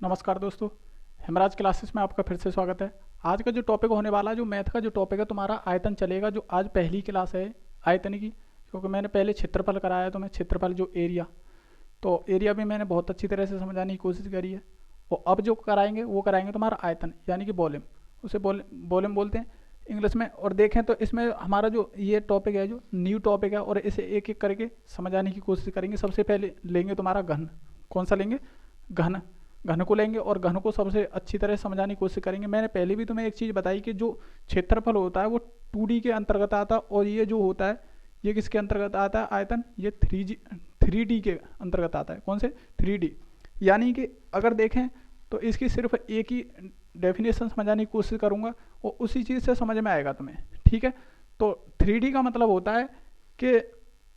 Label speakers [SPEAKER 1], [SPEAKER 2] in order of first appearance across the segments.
[SPEAKER 1] नमस्कार दोस्तों, हेमराज क्लासेस में आपका फिर से स्वागत है। आज का जो टॉपिक होने वाला है, जो मैथ का जो टॉपिक है, तुम्हारा आयतन चलेगा। जो आज पहली क्लास है आयतन की, क्योंकि मैंने पहले क्षेत्रफल कराया है, तो मैं क्षेत्रफल जो एरिया, तो एरिया भी मैंने बहुत अच्छी तरह से समझाने की कोशिश करी है। और अब जो कराएंगे वो कराएंगे तुम्हारा आयतन, यानी कि वॉल्यूम। उसे वॉल्यूम बोलते हैं इंग्लिश में। और देखें तो इसमें हमारा जो ये टॉपिक है, जो न्यू टॉपिक है, और इसे एक एक करके समझाने की कोशिश करेंगे। सबसे पहले लेंगे तुम्हारा घन। कौन सा लेंगे? घन। घन को लेंगे और घन को सबसे अच्छी तरह समझाने की कोशिश करेंगे। मैंने पहले भी तुम्हें एक चीज़ बताई कि जो क्षेत्रफल होता है वो 2D के अंतर्गत आता है, और ये जो होता है ये किसके अंतर्गत आता है? आयतन। ये 3D के अंतर्गत आता है। कौन से? 3D। यानी कि अगर देखें तो इसकी सिर्फ एक ही डेफिनेशन समझाने की कोशिश करूँगा और उसी चीज़ से समझ में आएगा तुम्हें। ठीक है। तो 3D का मतलब होता है कि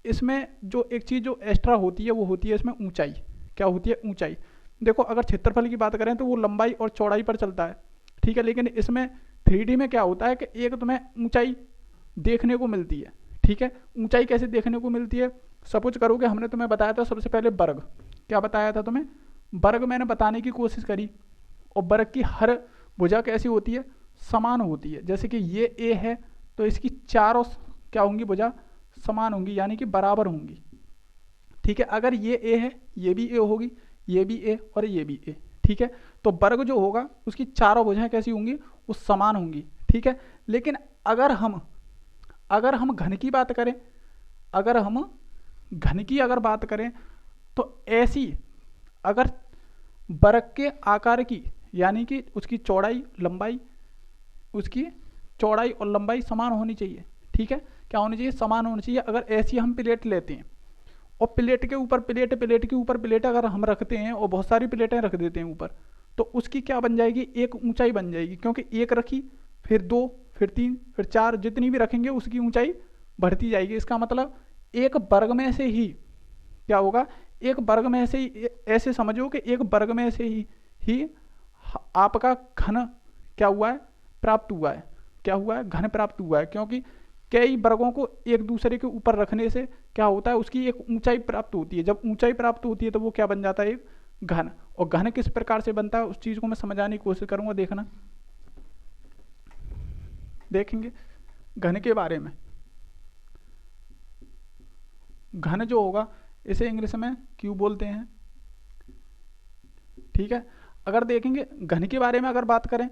[SPEAKER 1] इसमें जो एक चीज़ जो एक्स्ट्रा होती है वो होती है इसमें ऊंचाई। क्या होती है? ऊंचाई। देखो, अगर क्षेत्रफल की बात करें तो वो लंबाई और चौड़ाई पर चलता है। ठीक है। लेकिन इसमें 3D में क्या होता है कि एक तुम्हें ऊंचाई देखने को मिलती है। ठीक है। ऊंचाई कैसे देखने को मिलती है? सपोज करो कि हमने तुम्हें बताया था सबसे पहले वर्ग। क्या बताया था तुम्हें? वर्ग मैंने बताने की कोशिश करी। और वर्ग की हर भुजा कैसी होती है? समान होती है। जैसे कि ये ए है तो इसकी चारों क्या होंगी? भुजा समान होंगी, यानी कि बराबर होंगी। ठीक है। अगर ये ए है, ये भी ए होगी, ये भी ए और ये भी ए। ठीक है। तो वर्ग जो होगा उसकी चारों भुजाएं कैसी होंगी? वो समान होंगी। ठीक है। लेकिन अगर हम घन की बात करें, अगर हम घन की अगर बात करें तो ऐसी, अगर वर्ग के आकार की, यानी कि उसकी चौड़ाई लंबाई, उसकी चौड़ाई और लंबाई समान होनी चाहिए। ठीक है। क्या होनी चाहिए? समान होनी चाहिए। अगर ऐसी हम प्लेट लेते हैं और प्लेट के ऊपर प्लेट, प्लेट के ऊपर प्लेट अगर हम रखते हैं और बहुत सारी प्लेटें रख देते हैं ऊपर, तो उसकी क्या बन जाएगी? एक ऊंचाई बन जाएगी। क्योंकि एक रखी, फिर दो, फिर तीन, फिर चार, जितनी भी रखेंगे उसकी ऊंचाई बढ़ती जाएगी। इसका मतलब एक वर्ग में से ही क्या होगा? एक वर्ग में से ही, ऐसे समझो कि एक वर्ग में से ही आपका घन क्या हुआ है? प्राप्त हुआ है। क्या हुआ है? घन प्राप्त हुआ है। क्योंकि कई वर्गों को एक दूसरे के ऊपर रखने से क्या होता है? उसकी एक ऊंचाई प्राप्त होती है। जब ऊंचाई प्राप्त होती है तो वो क्या बन जाता है? एक घन। और घन किस प्रकार से बनता है उस चीज़ को मैं समझाने की कोशिश करूंगा। देखना, देखेंगे घन के बारे में। घन जो होगा इसे इंग्लिश में क्यूब बोलते हैं। ठीक है। अगर देखेंगे घन के बारे में अगर बात करें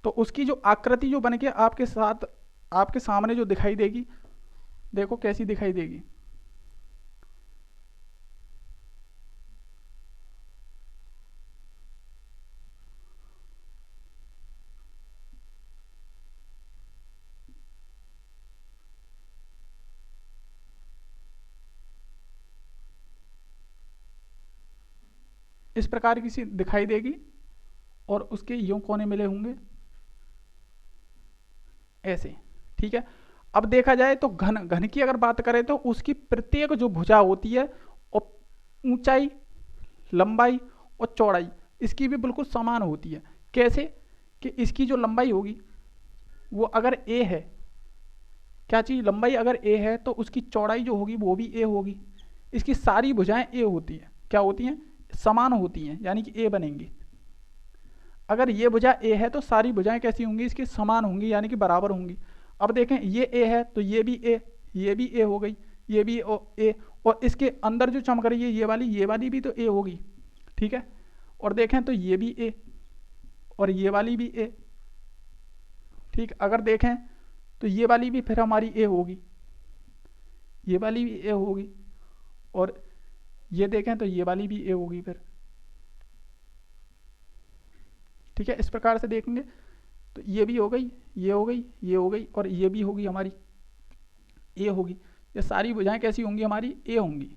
[SPEAKER 1] तो उसकी जो आकृति जो बन के आपके साथ, आपके सामने जो दिखाई देगी, देखो कैसी दिखाई देगी। इस प्रकार की सी दिखाई देगी और उसके यूं कोने मिले होंगे ऐसे। ठीक है। अब देखा जाए तो घन घन की अगर बात करें तो उसकी प्रत्येक जो भुजा होती है और ऊंचाई, लंबाई और चौड़ाई इसकी भी बिल्कुल समान होती है। कैसे? कि इसकी जो लंबाई होगी वो अगर ए है, क्या चीज़? लंबाई अगर ए है तो उसकी चौड़ाई जो होगी वो भी ए होगी। इसकी सारी भुजाएं ए होती हैं। क्या होती हैं? समान होती हैं, यानी कि ए बनेंगी। अगर ये भुजा ए है तो सारी भुजाएं कैसी होंगी? इसकी समान होंगी, यानी कि बराबर होंगी। अब देखें ये ए है तो ये भी ए, ये भी ए हो गई, ये भी ए, और इसके अंदर जो चमक रही है ये वाली भी तो ए होगी। ठीक है। और देखें तो ये भी ए और ये वाली भी ए। ठीक। अगर देखें तो ये वाली भी फिर हमारी ए होगी, ये वाली भी ए होगी, और ये देखें तो ये वाली भी ए होगी फिर। ठीक है। इस प्रकार से देखेंगे तो ये भी हो गई, ये हो गई, ये हो गई, और ये भी होगी हमारी ए होगी। ये सारी भुजाएं कैसी होंगी? हमारी ए होंगी।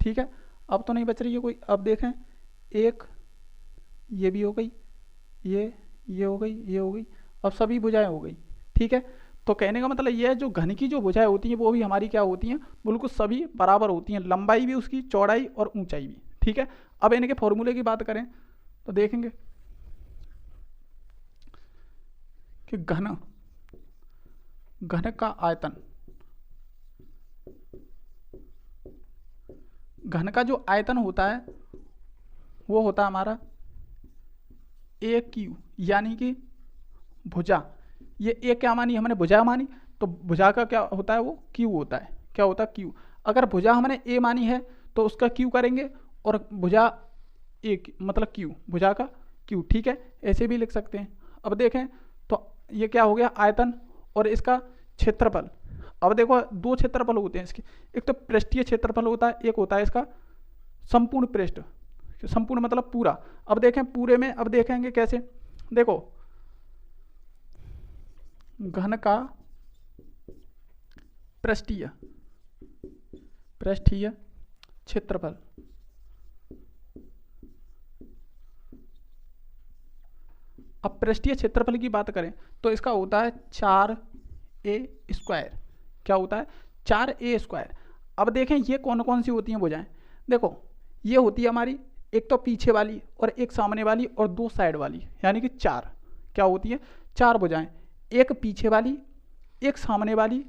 [SPEAKER 1] ठीक है। अब तो नहीं बच रही है कोई। अब देखें, एक, ये भी हो गई, ये हो गई, ये हो गई। अब सभी भुजाएं हो गई। ठीक है। तो कहने का मतलब ये है, जो घन की जो भुजाएं होती हैं वो भी हमारी क्या होती हैं? बिल्कुल सभी बराबर होती हैं, लंबाई भी उसकी, चौड़ाई और ऊंचाई भी। ठीक है। अब इनके फॉर्मूले की बात करें तो देखेंगे कि घन, घन का आयतन घन का जो आयतन होता है वो होता है हमारा ए क्यू, यानी कि भुजा। ये ए क्या मानी हमने, भुजा मानी, तो भुजा का क्या होता है वो क्यू होता है। क्या होता है क्यू। अगर भुजा हमने ए मानी है तो उसका क्यू करेंगे, और भुजा ए मतलब क्यू, भुजा का क्यू। ठीक है, ऐसे भी लिख सकते हैं। अब देखें तो ये क्या हो गया, आयतन और इसका क्षेत्रफल। अब देखो दो क्षेत्रफल होते हैं इसके, एक तो पृष्ठीय क्षेत्रफल होता है, एक होता है इसका संपूर्ण पृष्ठ। संपूर्ण मतलब पूरा। अब देखें पूरे में, अब देखेंगे कैसे, देखो घन का पृष्ठीय क्षेत्रफल, अब पृष्ठीय क्षेत्रफल की बात करें तो इसका होता है 4a²। क्या होता है, 4a²। अब देखें ये कौन कौन सी होती हैं भुजाएं। देखो ये होती है हमारी एक तो पीछे वाली और एक सामने वाली और दो साइड वाली, यानी कि चार। क्या होती है, चार भुजाएं, एक पीछे वाली, एक सामने वाली,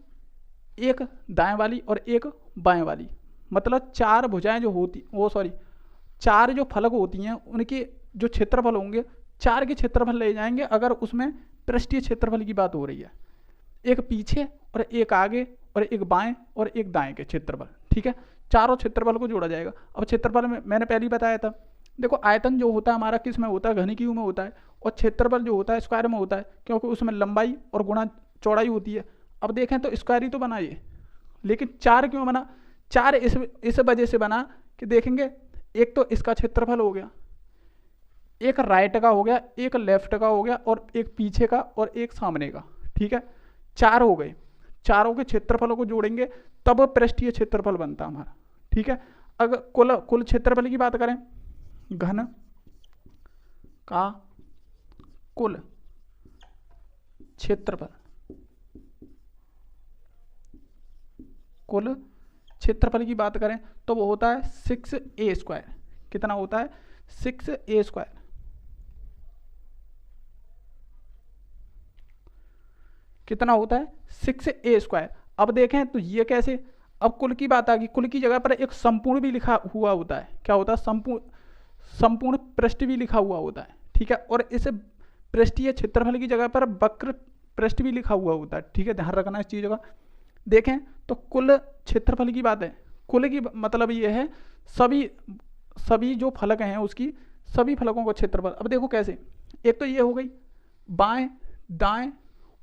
[SPEAKER 1] एक दाएं वाली और एक बाएं वाली। मतलब चार भुजाएं जो होती, वो सॉरी, चार जो फलक होती हैं उनके जो क्षेत्रफल होंगे, चार के क्षेत्रफल ले जाएंगे अगर उसमें पृष्ठीय क्षेत्रफल की बात हो रही है। एक पीछे और एक आगे और एक बाएं और एक दाएं के क्षेत्रफल। ठीक है, चारों क्षेत्रफल को जोड़ा जाएगा। अब क्षेत्रफल में मैंने पहले ही बताया था, देखो आयतन जो होता है हमारा किस में होता है, घनीक्यू में होता है, और क्षेत्रफल जो होता है स्क्वायर में होता है, क्योंकि उसमें लंबाई और गुणा चौड़ाई होती है। अब देखें तो स्क्वायर ही तो बना ये, लेकिन चार क्यों बना, चार इस वजह से बना कि देखेंगे एक तो इसका क्षेत्रफल हो गया, एक राइट का हो गया, एक लेफ्ट का हो गया, और एक पीछे का और एक सामने का। ठीक है, चार हो गए, चारों के क्षेत्रफलों को जोड़ेंगे तब पृष्ठीय क्षेत्रफल बनता हमारा। ठीक है, अगर कुल क्षेत्रफल की बात करें, घन का कुल क्षेत्रफल, कुल क्षेत्रफल की बात करें तो वो होता है 6a²। कितना होता है, 6a²। कितना होता है, 6a²। अब देखें तो ये कैसे, अब कुल की बात आ गई, कुल की जगह पर एक संपूर्ण भी लिखा हुआ होता है। क्या होता है, संपूर्ण पृष्ठ भी लिखा हुआ होता है। ठीक है, और इस पृष्ठीय क्षेत्रफल की जगह पर वक्र पृष्ठ भी लिखा हुआ होता है। ठीक है, ध्यान रखना इस चीज़ का। देखें तो कुल क्षेत्रफल की बात है, कुल की मतलब ये है सभी जो फलक हैं उसकी सभी फलकों का क्षेत्रफल। अब देखो कैसे, एक तो ये हो गई बाएं दाएं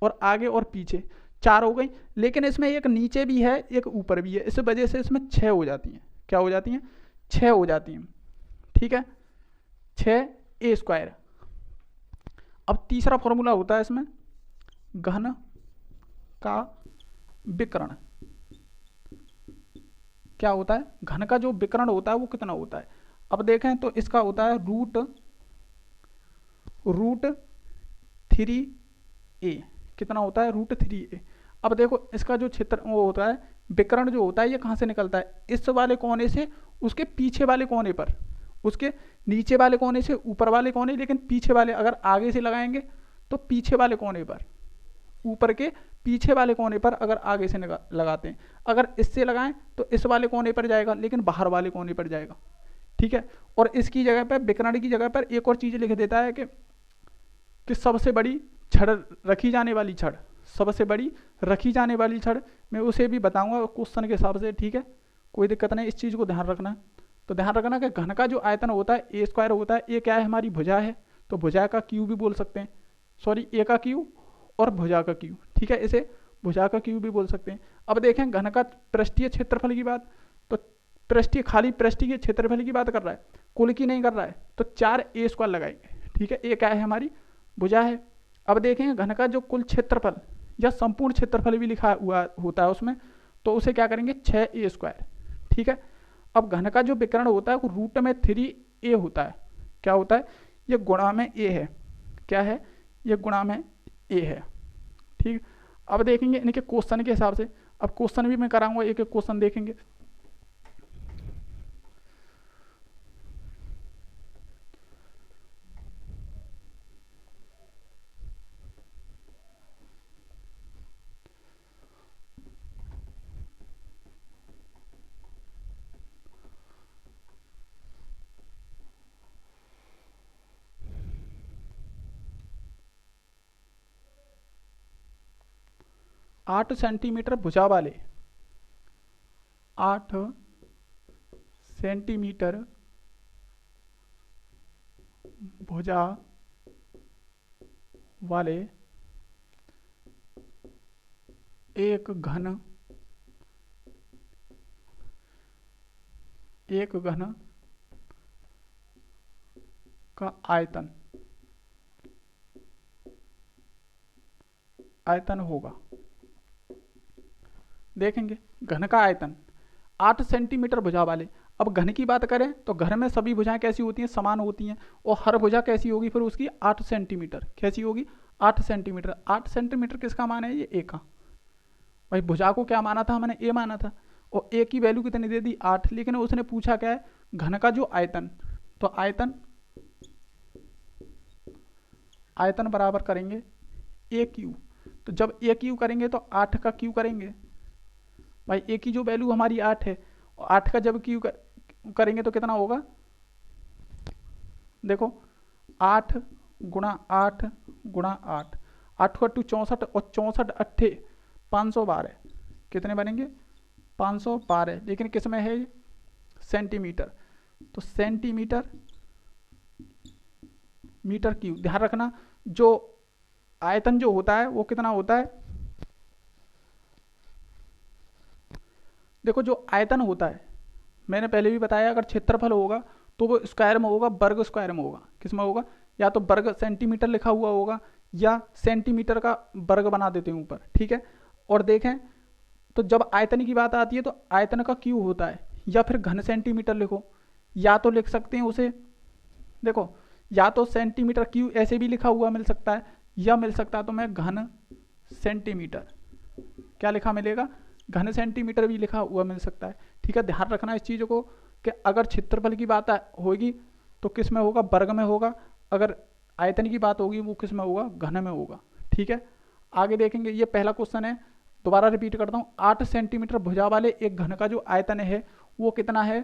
[SPEAKER 1] और आगे और पीछे, चार हो गई, लेकिन इसमें एक नीचे भी है एक ऊपर भी है, इस वजह से इसमें 6 हो जाती हैं। क्या हो जाती हैं, 6 हो जाती हैं। ठीक है, 6a²। अब तीसरा फॉर्मूला होता है इसमें, घन का विकर्ण। क्या होता है, घन का जो विकर्ण होता है वो कितना होता है। अब देखें तो इसका होता है √3a। कितना होता है, √3a। अब देखो इसका जो क्षेत्र वो होता है, विकर्ण जो होता है ये कहाँ से निकलता है, इस वाले कोने से उसके पीछे वाले कोने पर, उसके नीचे वाले कोने से ऊपर वाले कोने, लेकिन पीछे वाले अगर आगे से लगाएंगे तो पीछे वाले कोने पर, ऊपर के पीछे वाले कोने पर अगर आगे से लगाते हैं, अगर इससे लगाएं तो इस वाले कोने पर जाएगा, लेकिन बाहर वाले कोने पर जाएगा। ठीक है, और इसकी जगह पर, विकर्ण की जगह पर एक और चीज़ लिख देता है कि सबसे बड़ी छड़ रखी जाने वाली छड़, सबसे बड़ी रखी जाने वाली छड़, मैं उसे भी बताऊंगा क्वेश्चन के हिसाब से। ठीक है, कोई दिक्कत नहीं, इस चीज़ को ध्यान रखना। तो ध्यान रखना कि घन का जो आयतन होता है a² होता है, ये क्या है, हमारी भुजा है, तो भुजा का क्यू भी बोल सकते हैं, सॉरी a का क्यू और भुजा का क्यू। ठीक है, इसे भुजा का क्यू भी बोल सकते हैं। अब देखें घन का पृष्ठीय क्षेत्रफल की बात, तो पृष्ठीय खाली पृष्ठीय क्षेत्रफल की बात कर रहा है, कुल की नहीं कर रहा है, तो 4a² लगाएंगे। ठीक है, ये क्या है, हमारी भुजा है। अब देखें घन का जो कुल क्षेत्रफल या संपूर्ण क्षेत्रफल भी लिखा हुआ होता है उसमें, तो उसे क्या करेंगे, 6a²। ठीक है, अब घन का जो विकर्ण होता है वो √3a होता है। क्या होता है, ये गुणा में a है। क्या है, ये गुणा में a है। ठीक, अब देखेंगे इनके क्वेश्चन के हिसाब से, अब क्वेश्चन भी मैं कराऊंगा, एक एक क्वेश्चन देखेंगे। 8 सेंटीमीटर भुजा वाले 8 सेंटीमीटर भुजा वाले एक घन का आयतन होगा। देखेंगे घन का आयतन 8 सेंटीमीटर भुजा वाले। अब घन की बात करें तो घर में सभी भुजाएं कैसी होती हैं, समान होती हैं, और हर भुजा कैसी होगी फिर उसकी 8 सेंटीमीटर। कैसी होगी? 8 सेंटीमीटर। 8 सेंटीमीटर किसका मान है? ये ए का। भाई भुजा को क्या माना था हमने? ए माना था, और ए की वैल्यू कितनी दे दी? 8। लेकिन उसने पूछा क्या है? घन का जो आयतन, तो आयतन बराबर करेंगे ए क्यू। तो जब ए क्यू करेंगे तो 8 का क्यू करेंगे। भाई ए की जो वैल्यू हमारी 8 है, और 8 का जब क्यू करेंगे तो कितना होगा? देखो 8 गुणा 8 गुणा 8, 8 को 64, और 64 अट्ठे 512। कितने बनेंगे? 512। लेकिन किस में है? सेंटीमीटर। तो सेंटीमीटर मीटर क्यूब। ध्यान रखना जो आयतन जो होता है वो कितना होता है? देखो जो आयतन होता है, मैंने पहले भी बताया, अगर क्षेत्रफल होगा तो वो स्क्वायर में होगा, वर्ग स्क्वायर में होगा। किस में होगा? या तो वर्ग सेंटीमीटर लिखा हुआ होगा, या सेंटीमीटर का वर्ग बना देते हैं ऊपर। ठीक है। और देखें तो जब आयतन की बात आती है तो आयतन का क्यूब होता है, या फिर घन सेंटीमीटर लिखो, या तो लिख सकते हैं उसे, देखो या तो सेंटीमीटर क्यूब ऐसे भी लिखा हुआ मिल सकता है, या मिल सकता है तो मैं घन सेंटीमीटर, क्या लिखा मिलेगा? घन सेंटीमीटर भी लिखा हुआ मिल सकता है। ठीक है। ध्यान रखना इस चीज़ को कि अगर क्षेत्रफल की बात होगी तो किस में होगा? वर्ग में होगा। अगर आयतन की बात होगी वो किस में होगा? घन में होगा। ठीक है। आगे देखेंगे, ये पहला क्वेश्चन है, दोबारा रिपीट करता हूँ। 8 सेंटीमीटर भुजा वाले एक घन का जो आयतन है वो कितना है,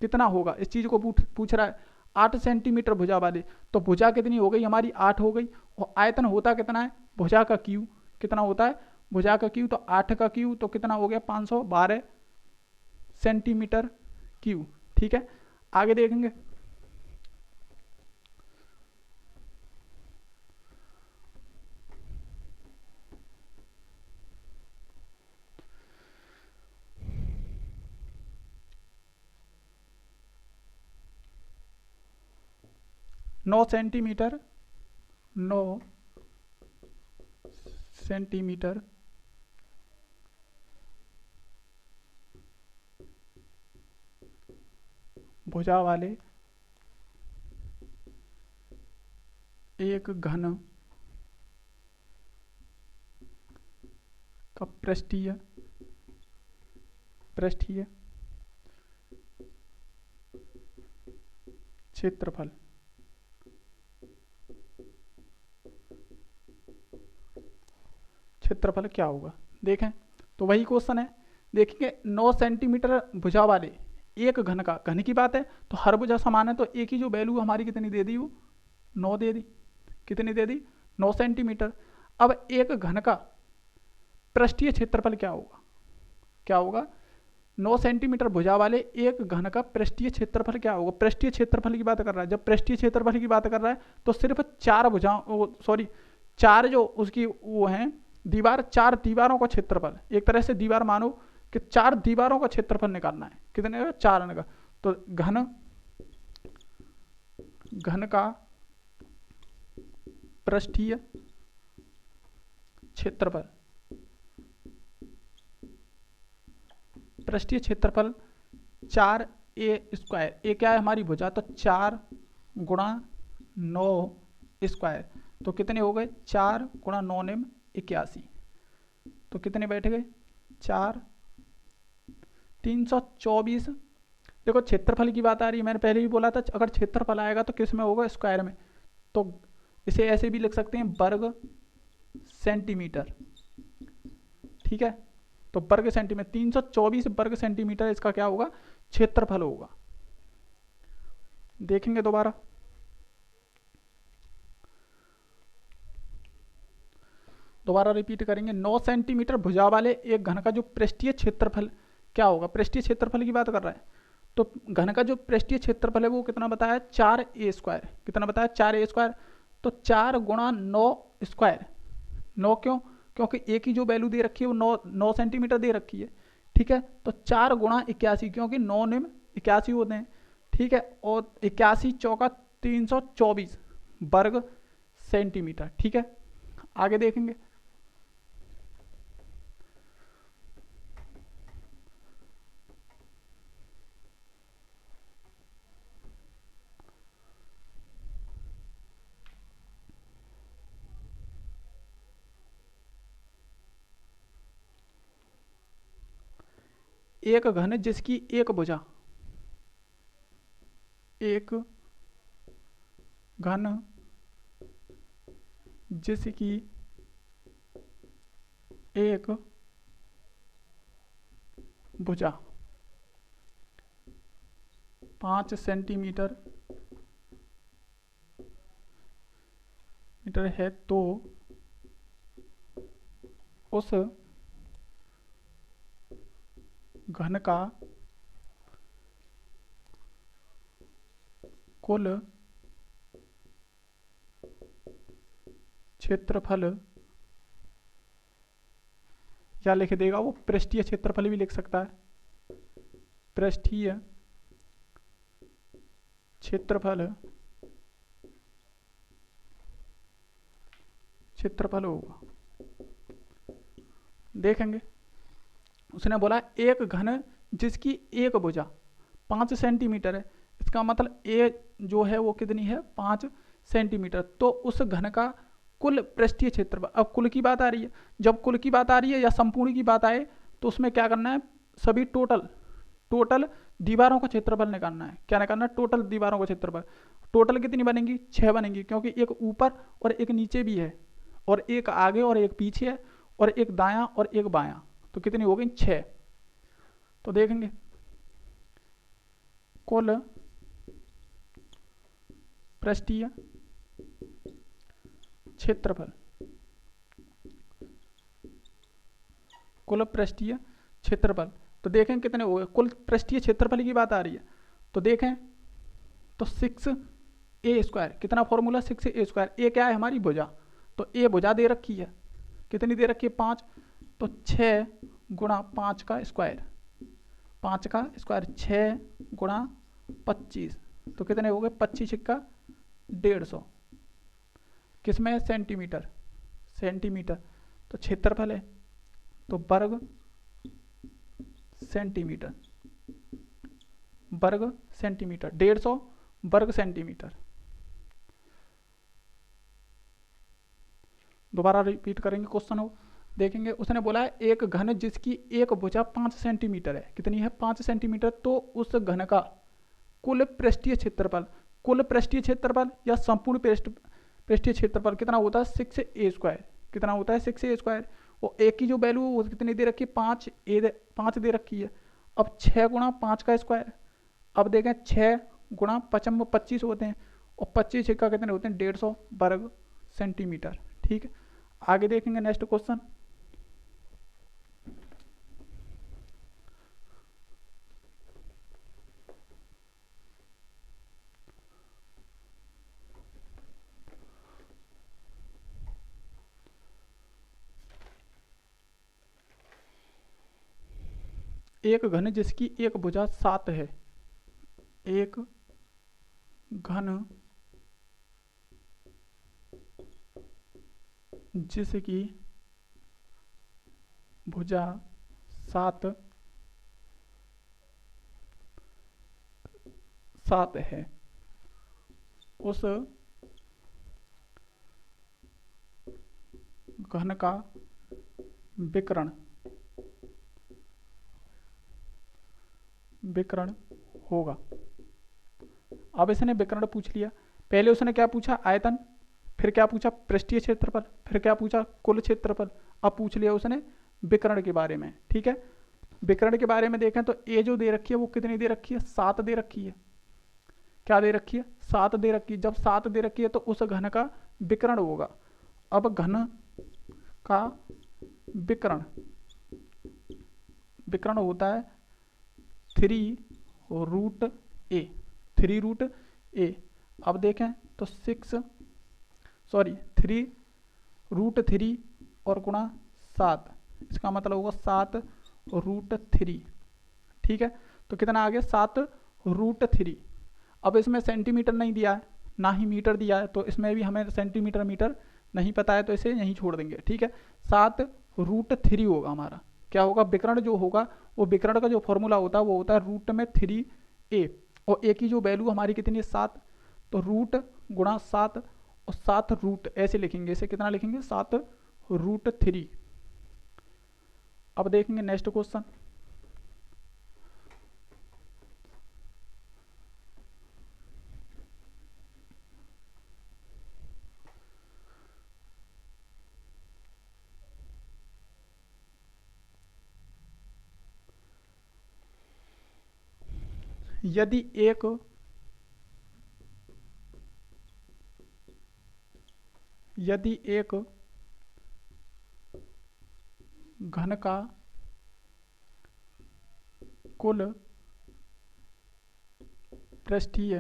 [SPEAKER 1] कितना होगा? इस चीज़ को पूछ रहा है। 8 सेंटीमीटर भुजा वाले, तो भुजा कितनी हो गई हमारी? 8 हो गई। और आयतन होता कितना है? भुजा का क्यू कितना होता है? भुजा का क्यू, तो 8 का क्यू तो कितना हो गया? 512 सेंटीमीटर क्यू। ठीक है। आगे देखेंगे, नौ सेंटीमीटर भुजा वाले एक घन का पृष्ठीय क्षेत्रफल क्या होगा? देखें तो वही क्वेश्चन है। देखेंगे 9 सेंटीमीटर भुजा वाले एक घन का, घन की बात है तो हर भुजा समान है, तो एक ही जो वैल्यू हमारी कितनी दे दी? वो 9 दे दी। कितनी दे दी? 9 सेंटीमीटर। अब एक घन का पृष्ठीय क्षेत्रफल क्या होगा? क्या होगा? 9 सेंटीमीटर भुजा वाले एक घन का पृष्ठीय क्षेत्रफल क्या होगा? पृष्ठीय क्षेत्रफल की बात कर रहा है। जब पृष्ठीय क्षेत्रफल की बात कर रहा है तो सिर्फ 4 भुजाओं, सॉरी 4 जो उसकी वो हैं दीवार, 4 दीवारों का क्षेत्रफल, एक तरह से दीवार मानो कि 4 दीवारों का क्षेत्रफल निकालना है। कितने का? 4 का। तो घन का पृष्ठीय क्षेत्रफल, पृष्ठीय क्षेत्रफल 4 ए स्क्वायर। ए क्या है हमारी भुजा, तो 4 गुणा 9 स्क्वायर, तो कितने हो गए? 4 गुणा 9 निम 81। तो कितने बैठ गए? 4 324। देखो क्षेत्रफल की बात आ रही है, मैंने पहले भी बोला था अगर क्षेत्रफल आएगा तो किस में होगा? स्क्वायर में। तो इसे ऐसे भी लिख सकते हैं वर्ग सेंटीमीटर। ठीक है। तो वर्ग सेंटीमीटर 324 वर्ग सेंटीमीटर इसका क्या होगा? क्षेत्रफल होगा। देखेंगे दोबारा, दोबारा रिपीट करेंगे। 9 सेंटीमीटर भुजा वाले एक घन का जो पृष्ठीय क्षेत्रफल क्या होगा, पृष्ठीय क्षेत्रफल की बात कर रहा है, तो घन का जो पृष्ठीय क्षेत्रफल है वो कितना बताया, 4a²। कितना बताया, 4a²। तो 4 गुणा 9²। 9 क्यों, क्योंकि ए की जो वैल्यू दे रखी है वो 9 सेंटीमीटर दे रखी है, ठीक है। तो 4 गुणा 81, क्योंकि 9 निम 81 होते हैं, ठीक है। और 81 चौका 324 वर्ग सेंटीमीटर, ठीक है। आगे देखेंगे। एक घन जिसकी एक भुजा, एक घन जिसकी एक भुजा 5 सेंटीमीटर है, तो उस घन का कुल क्षेत्रफल, या लिख देगा वो पृष्ठीय क्षेत्रफल भी लिख सकता है, पृष्ठीय क्षेत्रफल होगा। देखेंगे, उसने बोला एक घन जिसकी एक भुजा 5 सेंटीमीटर है, इसका मतलब ए जो है वो कितनी है, 5 सेंटीमीटर। तो उस घन का कुल पृष्ठीय क्षेत्रफल, अब कुल की बात आ रही है, जब कुल की बात आ रही है या संपूर्ण की बात आए तो उसमें क्या करना है, सभी टोटल दीवारों का क्षेत्रफल निकालना है। क्या निकालना है, टोटल दीवारों का क्षेत्रफल। टोटल कितनी बनेंगी, 6 बनेंगी, क्योंकि एक ऊपर और एक नीचे भी है, और एक आगे और एक पीछे है, और एक दायां और एक बायां, तो कितनी हो गई, 6। तो देखेंगे कुल पृष्ठीय क्षेत्रफल, कुल पृष्ठीय क्षेत्रफल, तो देखें कितने हो गए, कुल पृष्ठीय क्षेत्रफल की बात आ रही है, तो देखें तो 6a²। कितना फॉर्मूला, 6a²। ए क्या है, हमारी भुजा, तो ए भुजा दे रखी है, कितनी दे रखी है, 5। तो 6 गुणा 5 का स्क्वायर, 5 का स्क्वायर 6 गुणा 25, तो कितने हो गए, 25 छिक्का 150। किसमें, सेंटीमीटर, तो क्षेत्रफल है तो वर्ग सेंटीमीटर, 150 वर्ग सेंटीमीटर। दोबारा रिपीट करेंगे क्वेश्चन हो, देखेंगे। उसने बोला है एक घन जिसकी एक भुजा 5 सेंटीमीटर है, कितनी है, 5 सेंटीमीटर, तो उस घन का कुल पृष्ठीय क्षेत्रफल या संपूर्ण पृष्ठीय क्षेत्रफल कितना होता है, 6a²। कितना होता है, 6a²। और ए की जो वैल्यू वो कितनी दे रखी है, 5 दे रखी है। अब 6 गुणा 5 का स्क्वायर, अब देखें 6 गुणा 5 25 होते हैं, और 25 का कितने होते हैं, 150 वर्ग सेंटीमीटर, ठीक है। आगे देखेंगे नेक्स्ट क्वेश्चन। एक घन जिसकी एक भुजा 7 है, एक घन जिसकी भुजा 7 है, उस घन का विकर्ण होगा। अब इसने विकर्ण पूछ लिया, पहले उसने क्या पूछा, आयतन, फिर क्या पूछा, पृष्ठीय क्षेत्रफल, फिर क्या पूछा, कुल क्षेत्रफल, अब पूछ लिया उसने विकर्ण के बारे में, ठीक है। विकर्ण के बारे में देखें तो ए जो दे रखी है वो कितनी दे रखी है, 7 दे रखी है। क्या दे रखी है, 7 दे रखी है। जब 7 दे रखी है तो उस घन का विकर्ण होगा। अब घन का विकर्ण विकर्ण होता है 3√a 3√a। अब देखें तो 3√3 और गुणा 7, इसका मतलब होगा 7√3। ठीक है, तो कितना आ गया 7√3। अब इसमें सेंटीमीटर नहीं दिया है ना ही मीटर दिया है, तो इसमें भी हमें सेंटीमीटर मीटर नहीं पता है, तो इसे यहीं छोड़ देंगे। ठीक है, 7√3 होगा हमारा। क्या होगा, विकर्ण जो होगा वो विकर्ण का जो फॉर्मूला होता है वो होता है रूट में 3a, और a की जो वैल्यू हमारी कितनी है 7, तो रूट गुणा 7 और 7 रूट ऐसे लिखेंगे। इसे कितना लिखेंगे 7√3। अब देखेंगे नेक्स्ट क्वेश्चन। यदि एक घन का कुल पृष्ठीय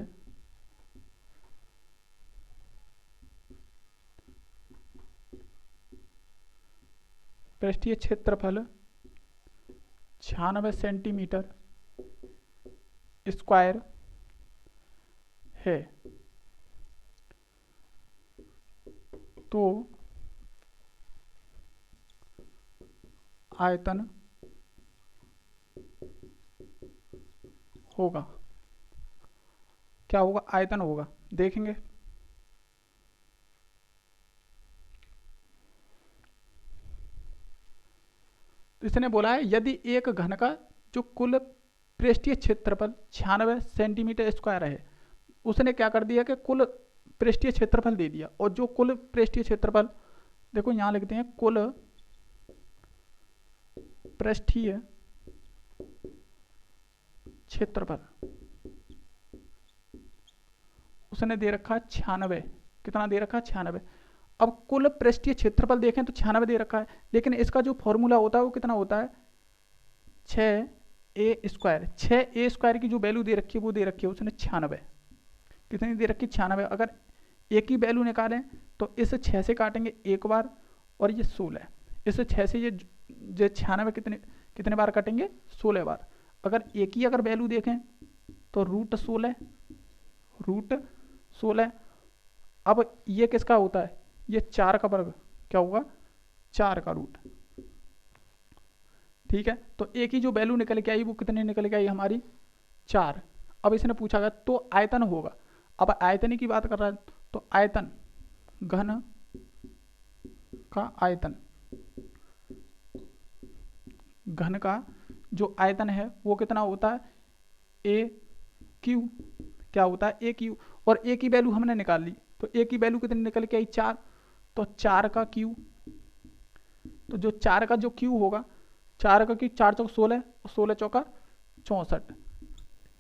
[SPEAKER 1] क्षेत्रफल 96 सेंटीमीटर स्क्वायर है, तो आयतन होगा। क्या होगा, आयतन होगा। देखेंगे तो इसने बोला है यदि एक घन का जो कुल पृष्ठीय क्षेत्रफल 96 सेंटीमीटर स्क्वायर है, उसने क्या कर दिया कि कुल पृष्ठीय क्षेत्रफल दे दिया, और जो कुल पृष्ठीय क्षेत्रफल, देखो यहां लिखते हैं कुल पृष्ठीय क्षेत्रफल उसने दे रखा है 96। कितना दे रखा है 96। अब कुल पृष्ठीय क्षेत्रफल देखें तो 96 दे रखा है, लेकिन इसका जो फॉर्मूला होता है वो कितना होता है 6a²। 6a² की जो वैल्यू दे रखी है वो दे रखी है उसने 96। कितनी दे रखी 96। अगर एक ही वैल्यू निकालें तो इस 6 से काटेंगे एक बार, और ये 16। इस 6 से ये 96 कितने बार कटेंगे 16 बार। अगर एक ही अगर वैल्यू देखें तो √16। अब ये किसका होता है, ये 4 का वर्ग, क्या होगा 4 का रूट। ठीक है, तो एक ही जो वैल्यू निकल के आई वो कितनी निकल के आई हमारी 4। अब इसने पूछा गया तो आयतन होगा। अब आयतन की बात कर रहा है, तो आयतन घन का आयतन, घन का जो आयतन है वो कितना होता है AQ। क्या होता है AQ, और A की वैल्यू हमने निकाल ली, तो A की वैल्यू कितनी निकल के आई 4, तो 4 का Q। तो जो 4 का जो Q होगा, 4 का Q 4 चौक 16 और 16 चौका 64।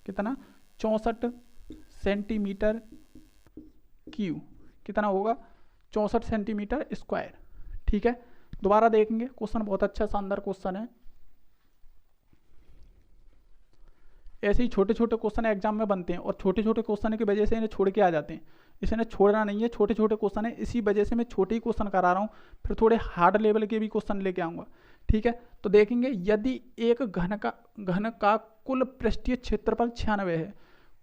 [SPEAKER 1] कितना 64 सेंटीमीटर क्यू। कितना होगा 64 सेंटीमीटर स्क्वायर। ठीक है, दोबारा देखेंगे क्वेश्चन, बहुत अच्छा शानदार क्वेश्चन है। ऐसे ही छोटे छोटे क्वेश्चन एग्जाम में बनते हैं, और छोटे छोटे क्वेश्चन की वजह से इन्हें छोड़ के आ जाते हैं। इसे छोड़ना नहीं है, छोटे छोटे क्वेश्चन है, इसी वजह से मैं छोटे ही क्वेश्चन करा रहा हूँ, फिर थोड़े हार्ड लेवल के भी क्वेश्चन लेके आऊँगा। ठीक है, तो देखेंगे यदि एक घन का कुल पृष्ठीय क्षेत्रफल 96 है।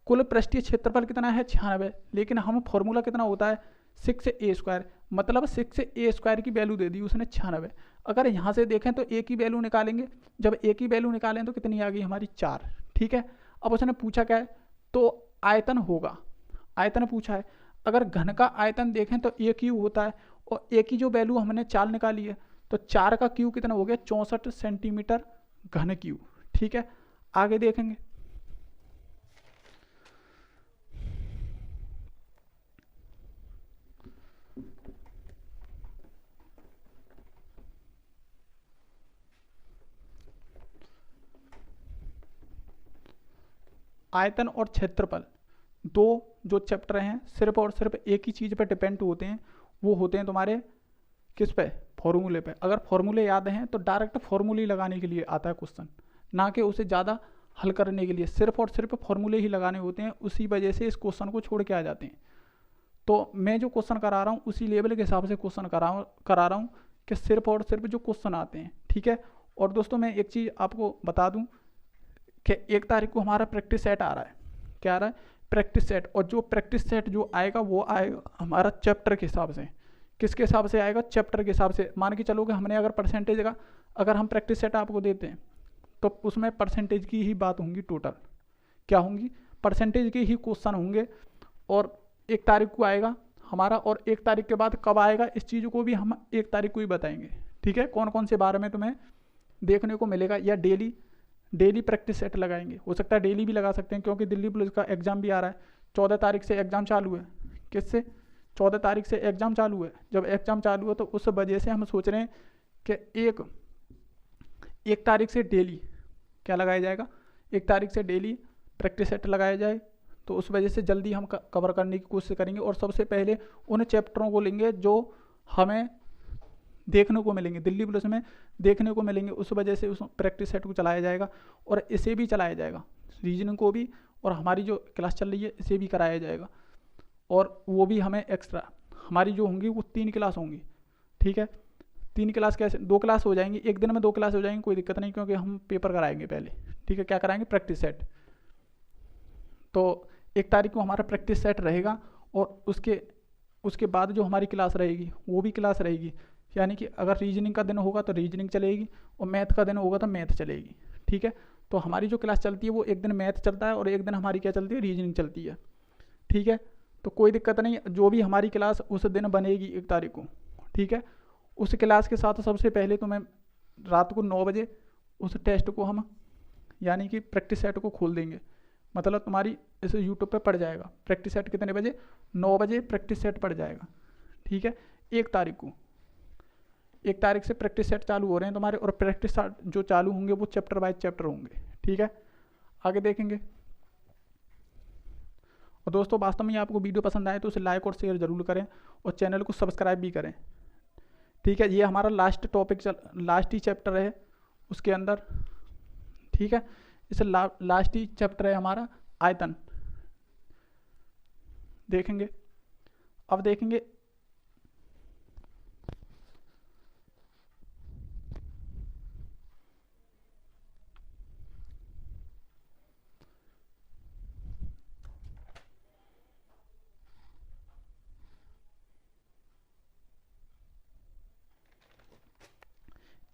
[SPEAKER 1] कुल पृष्ठीय क्षेत्रफल कितना है 96, लेकिन हम फॉर्मूला कितना होता है 6a², मतलब 6a² की वैल्यू दे दी उसने 96। अगर यहाँ से देखें तो a की वैल्यू निकालेंगे, जब a की वैल्यू निकालें तो कितनी आ गई हमारी 4। ठीक है, अब उसने पूछा क्या है, तो आयतन होगा। आयतन पूछा है, अगर घन का आयतन देखें तो AQ होता है, और A की जो वैल्यू हमने 4 निकाली है, तो 4 का Q कितना हो गया 64 सेंटीमीटर घन Q। ठीक है, आगे देखेंगे। आयतन और क्षेत्रफल दो जो चैप्टर हैं सिर्फ और सिर्फ एक ही चीज़ पर डिपेंड होते हैं, वो होते हैं तुम्हारे किस पे, फॉर्मूले पे। अगर फॉर्मूले याद हैं तो डायरेक्ट फॉर्मूले लगाने के लिए आता है क्वेश्चन, ना कि उसे ज़्यादा हल करने के लिए। सिर्फ और सिर्फ फॉर्मूले ही लगाने होते हैं, उसी वजह से इस क्वेश्चन को छोड़ के आ जाते हैं। तो मैं जो क्वेश्चन करा रहा हूँ उसी लेवल के हिसाब से क्वेश्चन करा रहा हूँ कि सिर्फ और सिर्फ जो क्वेश्चन आते हैं, ठीक है। और दोस्तों मैं एक चीज़ आपको बता दूँ कि 1 तारीख को हमारा प्रैक्टिस सेट आ रहा है। क्या आ रहा है? Practice set. और जो प्रैक्टिस सेट जो आएगा वो आएगा हमारा चैप्टर के हिसाब से। किसके हिसाब से आएगा? चैप्टर के हिसाब से। मान के चलो कि हमने अगर परसेंटेज का अगर हम प्रैक्टिस सेट आपको देते हैं तो उसमें परसेंटेज की ही बात होंगी टोटल। क्या होंगी? परसेंटेज के ही क्वेश्चन होंगे। और 1 तारीख को आएगा हमारा, और 1 तारीख के बाद कब आएगा इस चीज़ को भी हम 1 तारीख को ही बताएंगे, ठीक है। कौन कौन से बारे में तुम्हें देखने को मिलेगा, या डेली प्रैक्टिस सेट लगाएंगे। हो सकता है डेली भी लगा सकते हैं, क्योंकि दिल्ली पुलिस का एग्ज़ाम भी आ रहा है। 14 तारीख से एग्ज़ाम चालू है। किससे? 14 तारीख से एग्ज़ाम चालू है। जब एग्ज़ाम चालू है तो उस वजह से हम सोच रहे हैं कि 1 तारीख से डेली क्या लगाया जाएगा? 1 तारीख से डेली प्रैक्टिस सेट लगाया जाए। तो उस वजह से जल्दी हम कवर करने की कोशिश करेंगे, और सबसे पहले उन चैप्टरों को लेंगे जो हमें देखने को मिलेंगे, दिल्ली पुलिस में देखने को मिलेंगे। उस वजह से उस प्रैक्टिस सेट को चलाया जाएगा, और इसे भी चलाया जाएगा, रीजनिंग को भी, और हमारी जो क्लास चल रही है इसे भी कराया जाएगा। और वो भी हमें एक्स्ट्रा हमारी जो होंगी वो 3 क्लास होंगी, ठीक है। 3 क्लास कैसे? 2 क्लास हो जाएंगी, एक दिन में 2 क्लास हो जाएंगी, कोई दिक्कत नहीं, क्योंकि हम पेपर कराएंगे पहले, ठीक है। क्या कराएंगे? Practice set. तो 1 तारीख को हमारा प्रैक्टिस सेट रहेगा, और उसके बाद जो हमारी क्लास रहेगी वो भी क्लास रहेगी। यानी कि अगर रीजनिंग का दिन होगा तो रीजनिंग चलेगी, और मैथ का दिन होगा तो मैथ चलेगी, ठीक है। तो हमारी जो क्लास चलती है वो एक दिन मैथ चलता है, और एक दिन हमारी क्या चलती है? रीजनिंग चलती है, ठीक है। तो कोई दिक्कत नहीं, जो भी हमारी क्लास उस दिन बनेगी 1 तारीख को, ठीक है। उस क्लास के साथ सबसे पहले तो मैं रात को 9 बजे उस टेस्ट को हम यानी कि प्रैक्टिस सेट को खोल देंगे। मतलब तुम्हारी इस यूट्यूब पे पड़ जाएगा प्रैक्टिस सेट। कितने बजे? 9 बजे प्रैक्टिस सेट पड़ जाएगा, ठीक है। 1 तारीख को 1 तारीख से प्रैक्टिस सेट चालू हो रहे हैं तुम्हारे, और प्रैक्टिस जो चालू होंगे वो चैप्टर वाइज चैप्टर होंगे, ठीक है। आगे देखेंगे। और दोस्तों वास्तव में आपको वीडियो पसंद आए तो उसे लाइक और शेयर जरूर करें, और चैनल को सब्सक्राइब भी करें, ठीक है। ये हमारा लास्ट ही चैप्टर है उसके अंदर, ठीक है। इस लास्ट ही चैप्टर है हमारा आयतन। देखेंगे, अब देखेंगे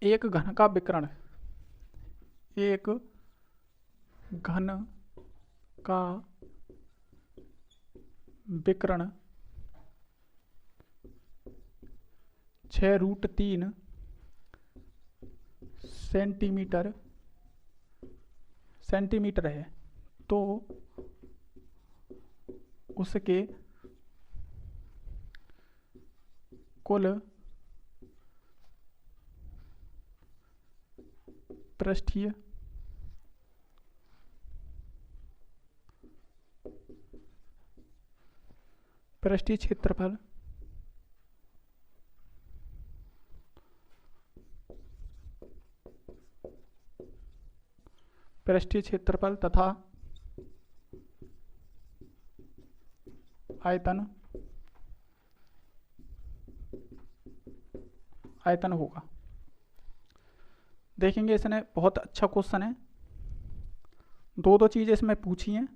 [SPEAKER 1] एक घन का विकर्ण। एक घन का विकर्ण 6√3 सेंटीमीटर है, तो उसके कुल पृष्ठीय क्षेत्रफल तथा आयतन होगा। देखेंगे, इसने बहुत अच्छा क्वेश्चन है, 2 चीजें इसमें पूछी हैं।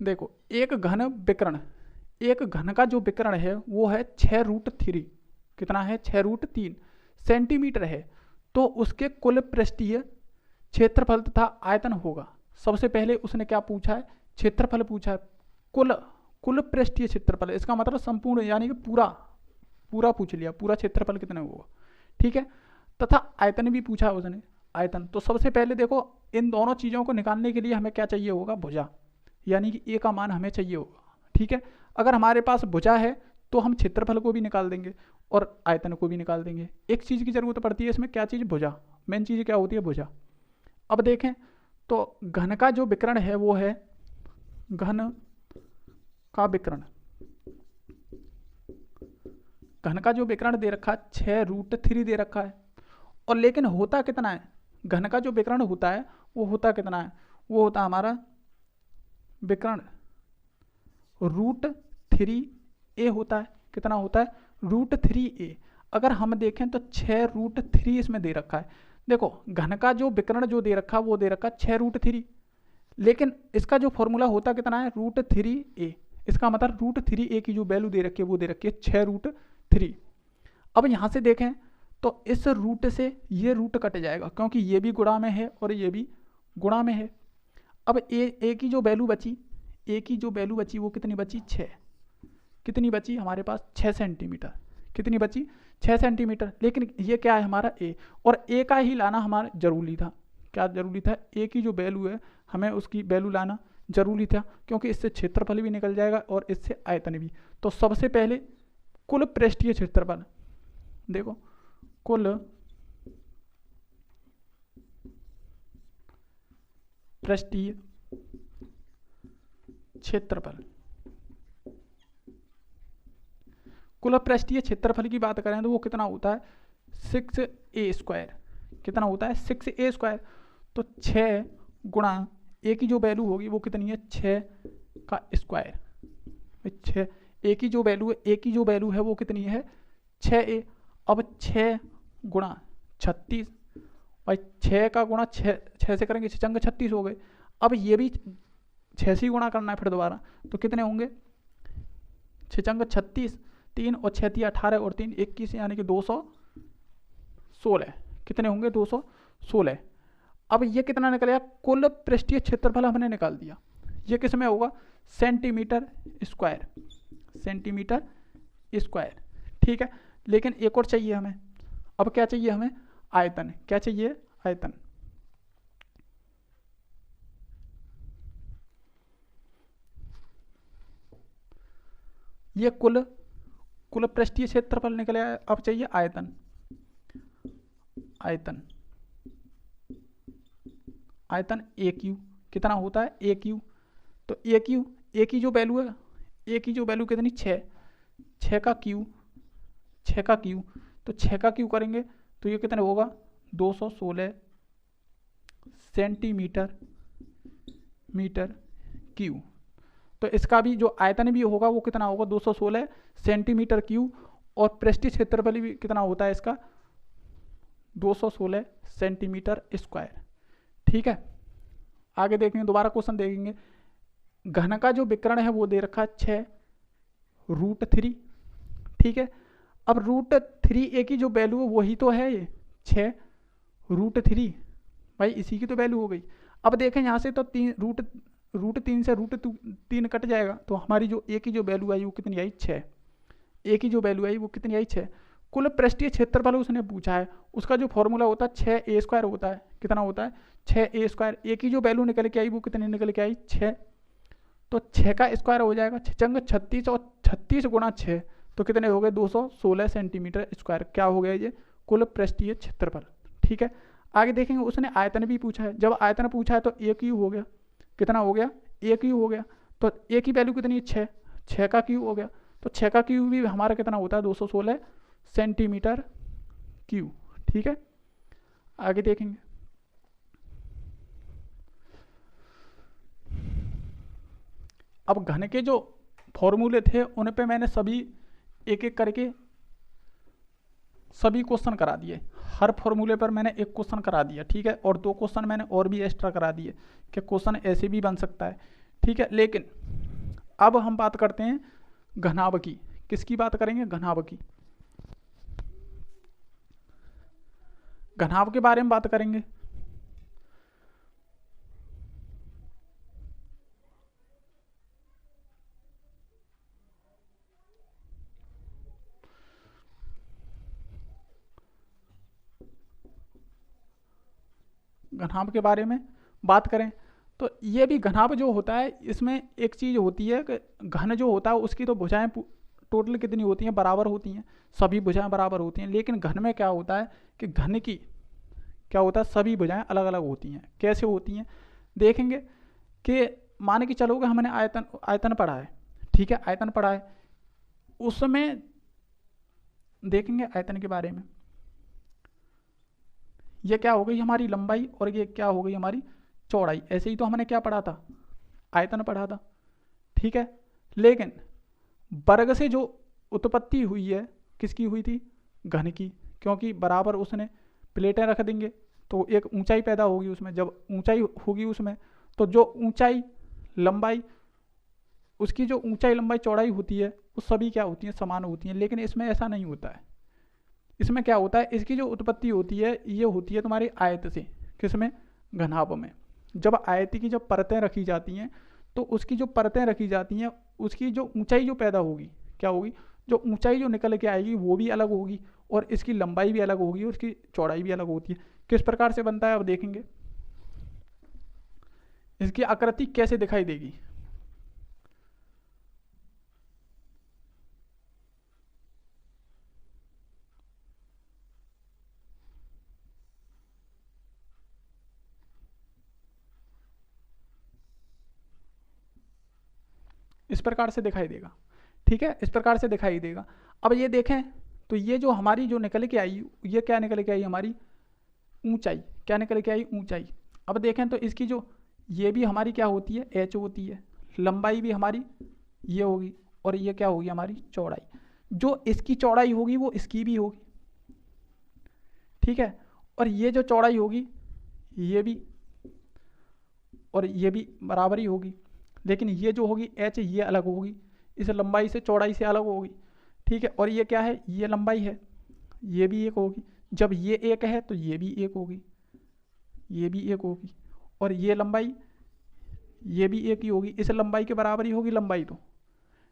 [SPEAKER 1] देखो, एक घन का जो विकर्ण है वो है 6√3। कितना है? 6√3 सेंटीमीटर है, तो उसके कुल पृष्ठीय क्षेत्रफल तथा आयतन होगा। सबसे पहले उसने क्या पूछा है? क्षेत्रफल पूछा है। कुल पृष्ठीय क्षेत्रफल, इसका मतलब संपूर्ण, यानी कि पूरा पूछ लिया, पूरा क्षेत्रफल कितना होगा, ठीक है। तथा आयतन भी पूछा है उसने, आयतन। तो सबसे पहले देखो, इन दोनों चीज़ों को निकालने के लिए हमें क्या चाहिए होगा? भुजा, यानी कि ए का मान हमें चाहिए होगा, ठीक है। अगर हमारे पास भुजा है तो हम क्षेत्रफल को भी निकाल देंगे और आयतन को भी निकाल देंगे। एक चीज़ की जरूरत पड़ती है इसमें, क्या चीज़? भुजा। मेन चीज़ क्या होती है? भुजा। अब देखें तो घन का जो विकर्ण है वो है, घन का विकर्ण, घन का जो विकर्ण दे रखा है 6√3 दे रखा है। और लेकिन होता कितना है, घन का जो विकर्ण होता है वो होता कितना है, वो होता हमारा विकर्ण √3a होता है। कितना होता है, √3a। अगर हम देखें तो 6√3 इसमें दे रखा है। देखो घन का जो विकर्ण जो दे रखा है वो दे रखा है 6√3, लेकिन इसका जो फॉर्मूला होता कितना है, √3a। इसका मतलब √3a की जो वैल्यू दे रखी है वो दे रखी है 6√3। अब यहाँ से देखें तो इस रूट से ये रूट कट जाएगा, क्योंकि ये भी गुणा में है और ये भी गुणा में है। अब ए की जो वैल्यू बची, ए की जो वैल्यू बची वो कितनी बची, 6। कितनी बची हमारे पास, 6 सेंटीमीटर। कितनी बची, 6 सेंटीमीटर। लेकिन ये क्या है हमारा ए, और ए का ही लाना हमारा जरूरी था। क्या जरूरी था, ए की जो वैल्यू है हमें उसकी वैल्यू लाना जरूरी था, क्योंकि इससे क्षेत्रफल भी निकल जाएगा और इससे आयतन भी। तो सबसे पहले कुल पृष्ठीय क्षेत्रफल, देखो कुल पृष्ठीय क्षेत्रफल, कुल पृष्ठीय क्षेत्रफल की बात करें तो वो कितना होता है, 6a²। कितना होता है, 6a²। तो 6 गुणा ए की जो वैल्यू होगी वो कितनी है, 6 का स्क्वायर। 6 ए की जो वैल्यू है, ए की जो वैल्यू है वो कितनी है, 6a। अब 6 गुणा 36, भाई 6 का गुणा 6 से करेंगे 6 36 हो गए। अब ये भी 6 से गुणा करना है फिर दोबारा, तो कितने होंगे, 6 36, 3 और 6 18 और 3 21, यानी कि 216। कितने होंगे, 216। अब ये कितना निकलेगा, कुल पृष्ठीय क्षेत्रफल हमने निकाल दिया। ये किस में होगा, सेंटीमीटर स्क्वायर, सेंटीमीटर स्क्वायर। ठीक है, लेकिन एक और चाहिए हमें। अब क्या चाहिए हमें, आयतन। क्या चाहिए, आयतन। ये कुल पृष्ठीय क्षेत्रफल निकले, अब चाहिए आयतन। आयतन, आयतन AQ कितना होता है, AQ। तो AQ, ए की जो वैल्यू है, ए की जो वैल्यू कितनी, 6 का क्यू, 6 का क्यू। तो 6 का क्यू करेंगे तो ये कितना होगा, 216 सेंटीमीटर क्यू। तो इसका भी जो आयतन भी होगा वो कितना होगा, 216 सेंटीमीटर क्यू। और पृष्ठीय क्षेत्रफल भी कितना होता है इसका, 216 सेंटीमीटर स्क्वायर। ठीक है, आगे देखेंगे, दोबारा क्वेश्चन देखेंगे। घन का जो विकर्ण है वो दे रखा है 6√3। ठीक है, अब √3a की जो वैल्यू है वही तो है ये 6√3, भाई इसी की तो वैल्यू हो गई। अब देखें यहाँ से तो √3 से √3 कट जाएगा, तो हमारी जो ए की जो वैल्यू आई वो कितनी आई, 6। ए की जो वैल्यू आई वो कितनी आई, 6। कुल पृष्ठीय क्षेत्रफल उसने पूछा है, उसका जो फॉर्मूला होता है 6a² होता है। कितना होता है, 6a²। ए की जो वैल्यू निकल के आई वो कितनी निकल के आई, 6। तो 6 का स्क्वायर हो जाएगा 6 36, और 36 गुणा 6 तो कितने हो गए, 216 सेंटीमीटर स्क्वायर। क्या हो गया ये, कुल पृष्ठीय क्षेत्रफल। ठीक है, आगे देखेंगे, उसने आयतन भी पूछा है। जब आयतन पूछा है तो AQ हो गया, कितना हो गया, AQ हो गया। तो ए की वैल्यू कितनी है, 6 का क्यू हो गया। तो 6 का क्यू भी हमारा कितना होता है, 216 सेंटीमीटर क्यू। ठीक है, आगे देखेंगे। अब घन के जो फॉर्मूले थे उन पे मैंने सभी एक एक करके सभी क्वेश्चन करा दिए। हर फॉर्मूले पर मैंने एक क्वेश्चन करा दिया। ठीक है, और 2 क्वेश्चन मैंने और भी एक्स्ट्रा करा दिए कि क्वेश्चन ऐसे भी बन सकता है। ठीक है, लेकिन अब हम बात करते हैं घनाभ की। किसकी बात करेंगे, घनाभ की। घनाभ के बारे में बात करेंगे। घनाभ के बारे में बात करें तो ये भी घनाभ जो होता है, इसमें एक चीज़ होती है कि घन जो होता है उसकी तो भुजाएं टोटल कितनी होती हैं, बराबर होती हैं। सभी भुजाएं बराबर होती हैं। लेकिन घन में क्या होता है कि घन की क्या होता है, सभी भुजाएं अलग अलग होती हैं। कैसे होती हैं, देखेंगे कि मान के चलोगे हमने आयतन पढ़ा है, ठीक है, आयतन पढ़ा है, उसमें देखेंगे आयतन के बारे में, ये क्या हो गई हमारी लंबाई और ये क्या हो गई हमारी चौड़ाई। ऐसे ही तो हमने क्या पढ़ा था, आयतन पढ़ा था, ठीक है। लेकिन वर्ग से जो उत्पत्ति हुई है किसकी हुई थी, घन की, क्योंकि बराबर उसने प्लेटें रख देंगे तो एक ऊंचाई पैदा होगी उसमें, जब ऊंचाई होगी उसमें तो जो ऊंचाई लंबाई, उसकी जो ऊंचाई लंबाई चौड़ाई होती है वो सभी क्या होती हैं, समान होती हैं। लेकिन इसमें ऐसा नहीं होता है, इसमें क्या होता है, इसकी जो उत्पत्ति होती है ये होती है तुम्हारी आयत से, किसमें, घनाभ में। जब आयत की जब परतें रखी जाती हैं तो उसकी जो परतें रखी जाती हैं उसकी जो ऊंचाई जो पैदा होगी क्या होगी, जो ऊंचाई जो निकल के आएगी वो भी अलग होगी और इसकी लंबाई भी अलग होगी और इसकी चौड़ाई भी अलग होती है। किस प्रकार से बनता है अब देखेंगे, इसकी आकृति कैसे दिखाई देगी। इस प्रकार से दिखाई देगा, ठीक है, इस प्रकार से दिखाई देगा। अब ये देखें तो ये जो हमारी जो निकल के आई, ये क्या निकल के आई हमारी ऊंचाई, क्या निकल के आई ऊंचाई। अब देखें तो इसकी जो ये भी हमारी क्या होती है, एच होती है, लंबाई भी हमारी ये होगी और ये क्या होगी हमारी चौड़ाई। जो इसकी चौड़ाई होगी वो इसकी भी होगी, ठीक है, और ये जो चौड़ाई होगी ये भी और ये भी बराबर ही होगी। लेकिन ये जो होगी एच ये अलग होगी, इस लंबाई से चौड़ाई से अलग होगी, ठीक है। और ये क्या है, ये लंबाई है, ये भी एक होगी। जब ये एक है तो ये भी एक होगी, ये भी एक होगी, और ये लंबाई ये भी एक ही होगी, इस लंबाई के बराबर ही होगी लंबाई। तो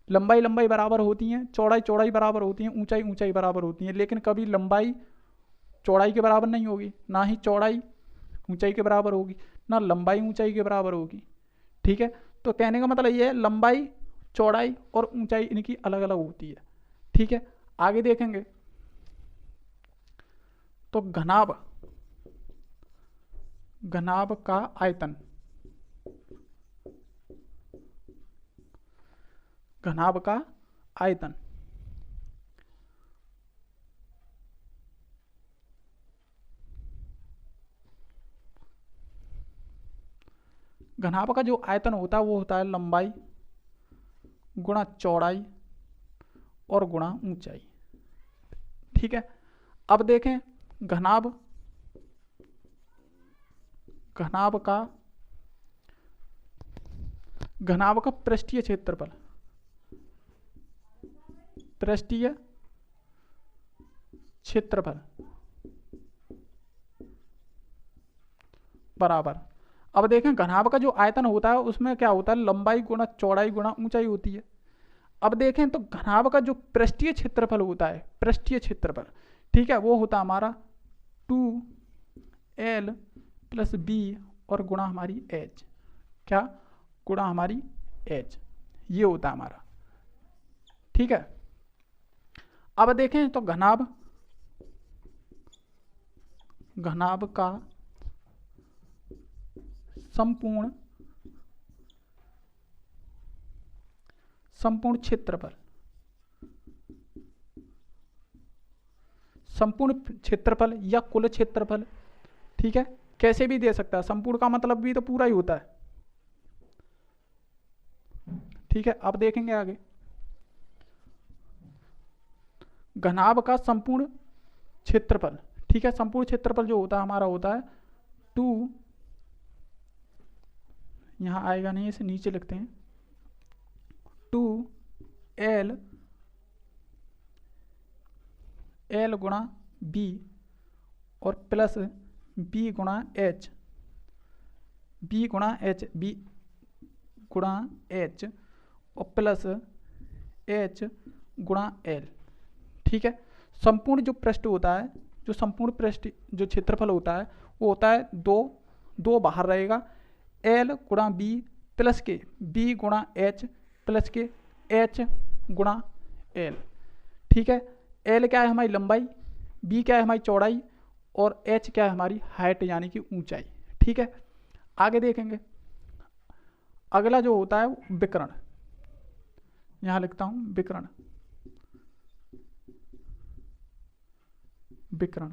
[SPEAKER 1] लंबाई लंबाई बराबर होती हैं, चौड़ाई चौड़ाई बराबर होती हैं, ऊंचाई ऊंचाई बराबर होती हैं। लेकिन कभी लंबाई चौड़ाई के बराबर नहीं होगी, ना ही चौड़ाई ऊंचाई के बराबर होगी, ना लंबाई ऊंचाई के बराबर होगी, ठीक है। तो कहने का मतलब ये है लंबाई चौड़ाई और ऊंचाई इनकी अलग अलग होती है, ठीक है। आगे देखेंगे तो घनाभ, घनाभ का आयतन, घनाभ का आयतन, घनाभ का जो आयतन होता है वो होता है लंबाई गुणा चौड़ाई और गुणा ऊंचाई, ठीक है। अब देखें घनाभ, घनाभ का, घनाभ का पृष्ठीय क्षेत्रफल, पृष्ठीय क्षेत्रफल बराबर। अब देखें घनाभ का जो आयतन होता है उसमें क्या होता है, लंबाई गुणा चौड़ाई गुणा ऊंचाई होती है। अब देखें तो घनाभ का जो पृष्ठीय क्षेत्रफल होता है, पृष्ठीय क्षेत्रफल, ठीक है, वो होता हमारा 2l + b और गुणा हमारी h, क्या, गुणा हमारी h, ये होता है हमारा, ठीक है। अब देखें तो घनाभ, घनाभ का संपूर्ण, संपूर्ण क्षेत्रफल, संपूर्ण क्षेत्रफल या कुल क्षेत्रफल, ठीक है, कैसे भी दे सकता है। संपूर्ण का मतलब भी तो पूरा ही होता है, ठीक है। अब देखेंगे आगे घनाभ का संपूर्ण क्षेत्रफल, ठीक है। संपूर्ण क्षेत्रफल जो होता है हमारा होता है 2, यहाँ आएगा नहीं, इसे नीचे लिखते हैं, 2l l गुणा b और प्लस b गुणा h, b गुणा h, b गुणा h और प्लस h गुणा l, ठीक है। संपूर्ण जो पृष्ठ होता है, जो संपूर्ण पृष्ठ जो क्षेत्रफल होता है वो होता है 2 बाहर रहेगा, l गुणा b प्लस के b गुणा h प्लस के h गुणा l, ठीक है। l क्या है हमारी लंबाई, b क्या है हमारी चौड़ाई और h क्या है हमारी हाइट यानी कि ऊंचाई, ठीक है। आगे देखेंगे अगला जो होता है वो विकर्ण, यहां लिखता हूं विकर्ण। विकर्ण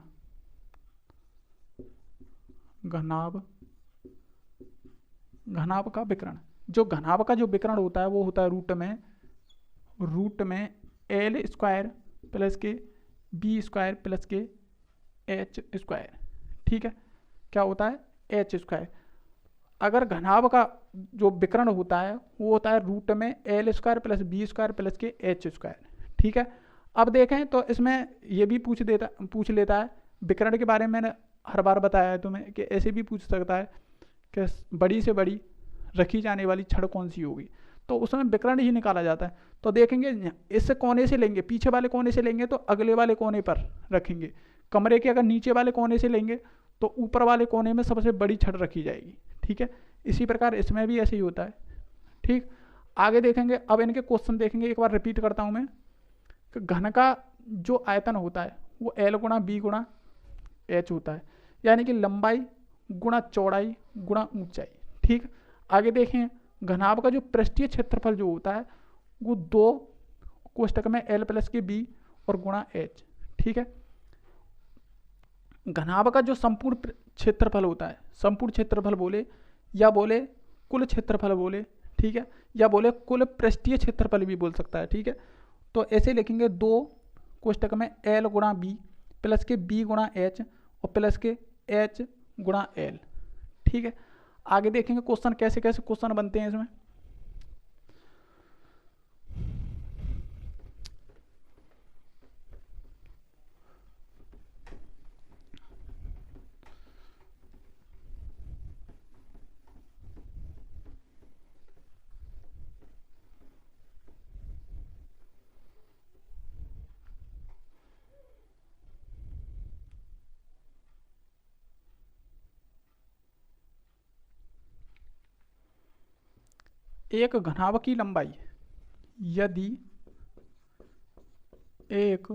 [SPEAKER 1] घनाभ, घनाभ का विकर्ण। जो घनाभ का जो विकर्ण होता है वो होता है रूट में एल स्क्वायर प्लस के बी स्क्वायर प्लस के एच स्क्वायर। ठीक है, क्या होता है एच स्क्वायर। अगर घनाभ का जो विकर्ण होता है वो होता है रूट में L square plus B square plus के एच स्क्वायर। ठीक है, अब देखें तो इसमें ये भी पूछ लेता है विकर्ण के बारे में। मैंने हर बार बताया है तुम्हें कि ऐसे भी पूछ सकता है कि बड़ी से बड़ी रखी जाने वाली छड़ कौन सी होगी, तो उसमें विकर्ण ही निकाला जाता है। तो देखेंगे इस कोने से लेंगे, पीछे वाले कोने से लेंगे तो अगले वाले कोने पर रखेंगे। कमरे के अगर नीचे वाले कोने से लेंगे तो ऊपर वाले कोने में सबसे बड़ी छड़ रखी जाएगी। ठीक है, इसी प्रकार इसमें भी ऐसे ही होता है। ठीक, आगे देखेंगे। अब इनके क्वेश्चन देखेंगे, एक बार रिपीट करता हूं मैं। घन का जो आयतन होता है वो एल गुणा बी गुणा एच होता है, यानी कि लंबाई गुणा चौड़ाई गुणा ऊंचाई। ठीक, आगे देखें घनाभ का जो पृष्ठीय क्षेत्रफल जो होता है वो 2 कोष्टक में एल प्लस के बी और गुणा एच। ठीक है, घनाभ का जो संपूर्ण क्षेत्रफल होता है, संपूर्ण क्षेत्रफल बोले या बोले कुल क्षेत्रफल बोले, ठीक है, या बोले कुल पृष्ठीय क्षेत्रफल भी बोल सकता है। ठीक है, तो ऐसे लिखेंगे 2 कोष्टक में एल गुणा बी प्लस के बी गुणा एच और प्लस के एच गुणा एल। ठीक है, आगे देखेंगे क्वेश्चन कैसे कैसे क्वेश्चन बनते हैं इसमें। एक घनाभ की लंबाई, यदि एक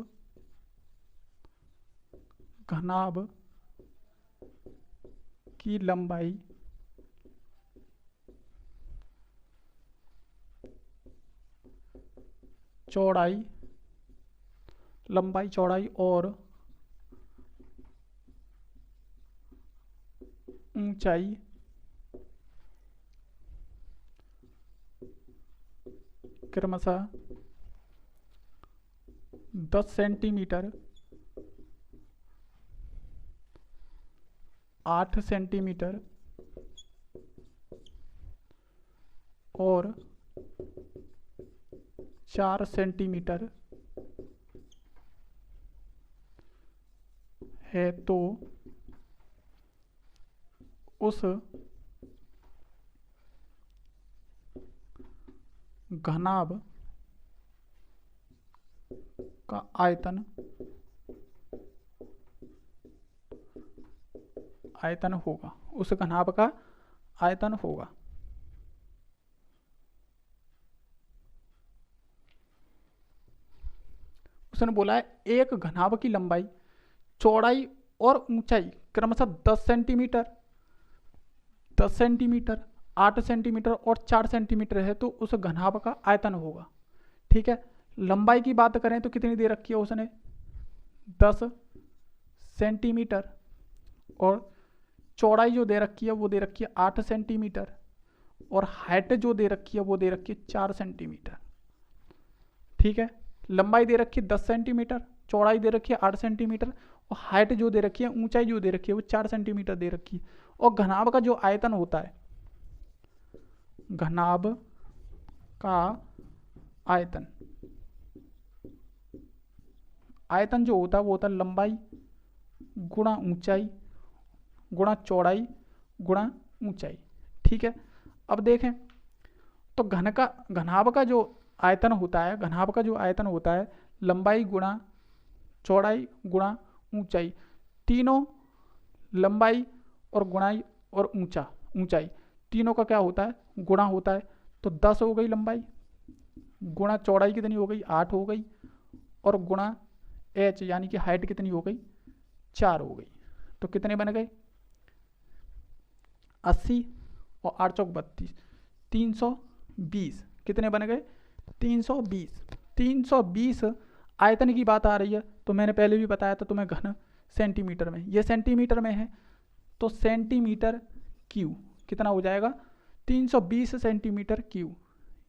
[SPEAKER 1] घनाभ की लंबाई चौड़ाई, लंबाई चौड़ाई और ऊंचाई क्रमशः 10 सेंटीमीटर, 8 सेंटीमीटर और 4 सेंटीमीटर है, तो उस घनाभ का आयतन होगा, उस घनाभ का आयतन होगा। उसने बोला है एक घनाभ की लंबाई चौड़ाई और ऊंचाई क्रमशः 10 सेंटीमीटर, 10 सेंटीमीटर, 8 सेंटीमीटर और 4 सेंटीमीटर है, तो उस घनाभ का आयतन होगा। ठीक है, लंबाई की बात करें तो कितनी दे रखी है उसने 10 सेंटीमीटर और चौड़ाई जो दे रखी है वो दे रखी है 8 सेंटीमीटर और हाइट जो दे रखी है वो दे रखी है 4 सेंटीमीटर। ठीक है, लंबाई दे रखी है 10 सेंटीमीटर, चौड़ाई दे रखी है 8 सेंटीमीटर और हाइट जो दे रखी है, ऊंचाई जो दे रखी है वो 4 सेंटीमीटर दे रखी है। और घनाभ का जो आयतन होता है, घनाभ का आयतन, आयतन जो होता है वो होता है लंबाई गुणा ऊंचाई गुणा चौड़ाई गुणा ऊंचाई। ठीक है, अब देखें तो घनाभ का जो आयतन होता है, घनाभ का जो आयतन होता है लंबाई गुणा चौड़ाई गुणा ऊंचाई, तीनों लंबाई और गुणाई और ऊंचाई तीनों का क्या होता है गुणा होता है। तो 10 हो गई लंबाई, गुणा चौड़ाई कितनी हो गई 8 हो गई और गुणा एच यानी कि हाइट कितनी हो गई 4 हो गई। तो कितने बन गए 80 और 8 चौक 32, 320 कितने बन गए? 320। 320 आयतन की बात आ रही है, तो मैंने पहले भी बताया था तुम्हें घन सेंटीमीटर में, ये सेंटीमीटर में है, तो सेंटीमीटर क्यू कितना हो जाएगा? 320 सेंटीमीटर क्यू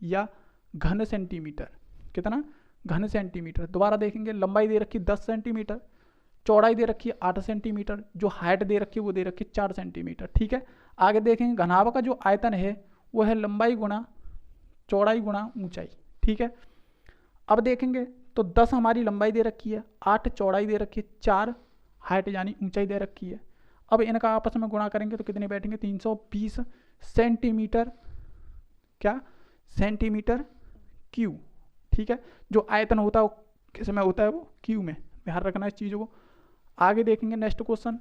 [SPEAKER 1] या घन सेंटीमीटर। कितना? घन सेंटीमीटर। दोबारा देखेंगे, लंबाई दे रखी 10 सेंटीमीटर, चौड़ाई दे रखी है 8 सेंटीमीटर, जो हाइट दे रखी है वो दे रखी है 4 सेंटीमीटर। ठीक है, आगे देखेंगे घनाभ का जो आयतन है वो है लंबाई गुणा चौड़ाई गुणा ऊंचाई। ठीक है, अब देखेंगे तो 10 हमारी लंबाई दे रखी है, 8 चौड़ाई दे रखी है, 4 हाइट यानी ऊंचाई दे रखी है। अब इनका आपस में गुणा करेंगे तो कितने बैठेंगे? 320 सेंटीमीटर, क्या? Centimetre cube. ठीक है, जो आयतन होता है वो किस में होता है? वो क्यू में, ध्यान रखना इस चीज़ों को। आगे देखेंगे नेक्स्ट क्वेश्चन।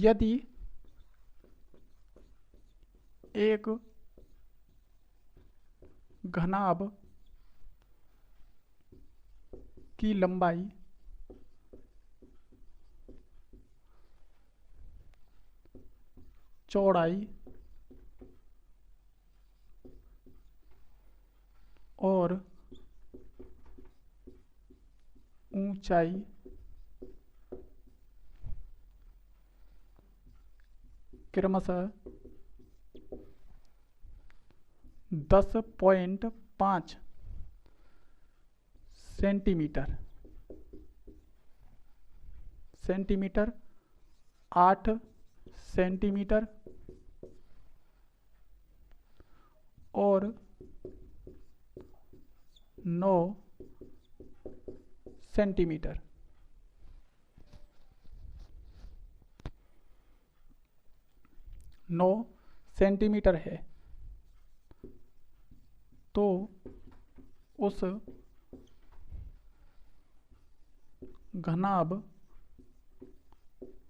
[SPEAKER 1] यदि एक घनाभ की लंबाई चौड़ाई और ऊंचाई क्रमशः 10.5 सेंटीमीटर, 8 सेंटीमीटर और 9 सेंटीमीटर, सेंटीमीटर है, तो उस घनाभ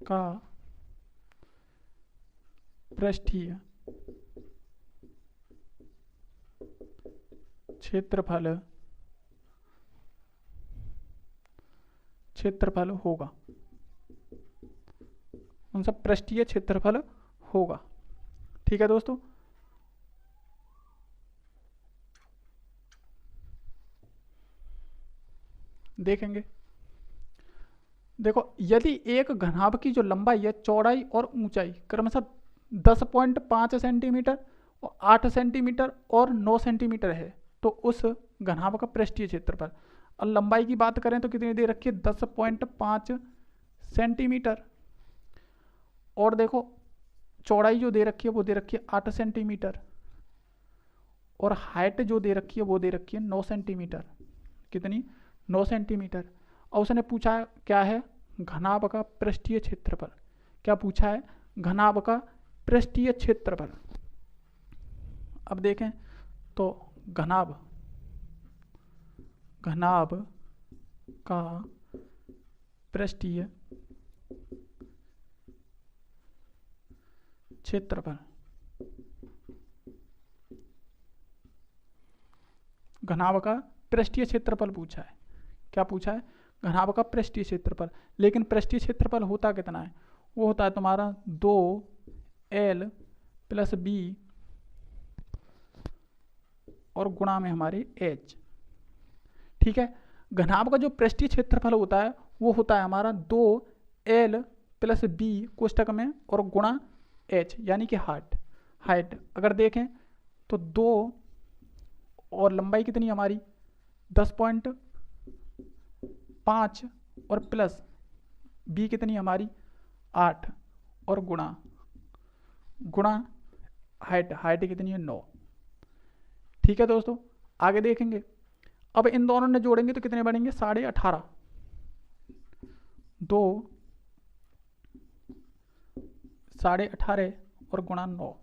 [SPEAKER 1] का पृष्ठीय क्षेत्रफल होगा, उनका पृष्ठीय क्षेत्रफल होगा। ठीक है दोस्तों, देखेंगे। देखो, यदि एक घनाभ की जो लंबाई है, चौड़ाई और ऊंचाई क्रमशः 10.5 सेंटीमीटर और 8 सेंटीमीटर और 9 सेंटीमीटर है, तो उस घनाभ का पृष्ठीय क्षेत्रफल। और लंबाई की बात करें तो कितनी दे रखी है? 10.5 सेंटीमीटर। और देखो चौड़ाई जो दे रखी है वो दे रखी है 8 सेंटीमीटर और हाइट जो दे रखी है वो दे रखी है 9 सेंटीमीटर। कितनी? 9 सेंटीमीटर। और उसने पूछा क्या है? घनाभ का पृष्ठीय क्षेत्रफल। क्या पूछा है? घनाभ का पृष्ठीय क्षेत्रफल। अब देखें तो घनाभ का पृष्ठीय क्षेत्रफल, घनाभ का पृष्ठीय क्षेत्रफल पूछा है। क्या पूछा है? घनाभ का पृष्ठीय क्षेत्रफल। लेकिन पृष्ठीय क्षेत्रफल होता कितना है? वो होता है तुम्हारा 2L + B और गुणा में हमारे H। ठीक है, घनाभ का जो पृष्ठीय क्षेत्रफल होता है वो होता है हमारा 2L + B कोष्टक में और गुणा H यानी कि हाइट। अगर देखें तो 2 और लंबाई कितनी हमारी 10.5 और प्लस B कितनी हमारी 8 और गुणा हाइट कितनी है 9। ठीक है दोस्तों, आगे देखेंगे। अब इन दोनों ने जोड़ेंगे तो कितने बनेंगे? 18.5। 2 18.5 और गुणा 9।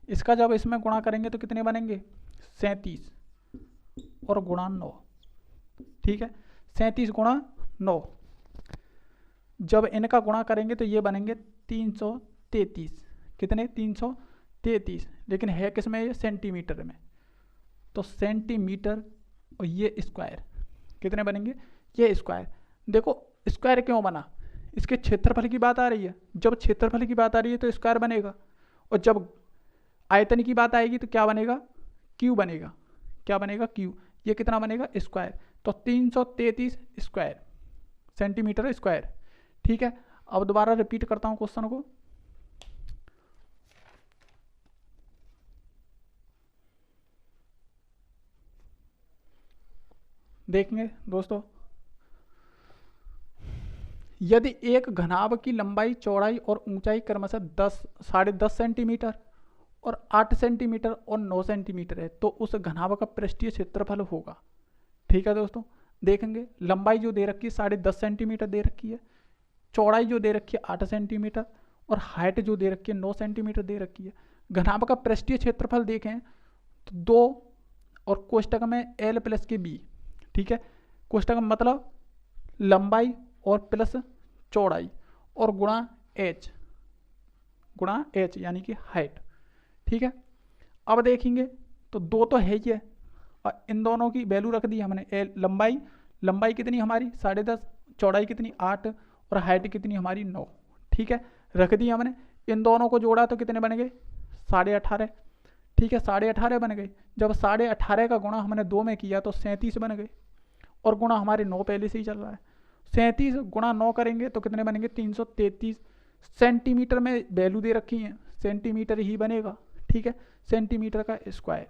[SPEAKER 1] इसका जब इसमें गुणा करेंगे तो कितने बनेंगे? 37 और गुणा 9। ठीक है, 37 गुणा 9। जब इनका गुणा करेंगे तो ये बनेंगे 333। कितने? 333। लेकिन है किस में? ये सेंटीमीटर में। तो सेंटीमीटर और ये स्क्वायर कितने बनेंगे? ये स्क्वायर। देखो स्क्वायर क्यों बना? इसके क्षेत्रफल की बात आ रही है। जब क्षेत्रफल की बात आ रही है तो स्क्वायर बनेगा, और जब आयतन की बात आएगी तो क्या बनेगा? क्यू बनेगा। क्या बनेगा? क्यू। ये कितना बनेगा? स्क्वायर। तो 333 स्क्वायर सेंटीमीटर स्क्वायर। ठीक है, अब दोबारा रिपीट करता हूं क्वेश्चन को। देखेंगे दोस्तों, यदि एक घनाभ की लंबाई, चौड़ाई और ऊंचाई क्रमशः 10.5 सेंटीमीटर और 8 सेंटीमीटर और 9 सेंटीमीटर है तो उस घनाभ का पृष्ठीय क्षेत्रफल होगा। ठीक है दोस्तों, देखेंगे लंबाई जो दे रखी है 10.5 सेंटीमीटर दे रखी है, चौड़ाई जो दे रखी है 8 सेंटीमीटर और हाइट जो दे रखी है 9 सेंटीमीटर दे रखी है। घनाभ का पृष्ठीय क्षेत्रफल देखें तो 2 और कोष्टक में L प्लस के B। ठीक है, कोष्टक में मतलब लंबाई और प्लस चौड़ाई और गुणा h यानी कि हाइट। ठीक है, अब देखेंगे तो 2 तो है ही है, और इन दोनों की वैल्यू रख दी हमने। लंबाई कितनी हमारी? 10.5, चौड़ाई कितनी? 8 और हाइट कितनी हमारी? 9। ठीक है, रख दी हमने। इन दोनों को जोड़ा तो कितने बन गए? 18.5। ठीक है, 18.5 बन गए। जब 18.5 का गुणा हमने 2 में किया तो 37 बन गए, और गुणा हमारे 9 पहले से ही चल रहा है। 37 गुणा 9 करेंगे तो कितने बनेंगे? 333। सेंटीमीटर में वैल्यू दे रखी है, सेंटीमीटर ही बनेगा। ठीक है, सेंटीमीटर का स्क्वायर।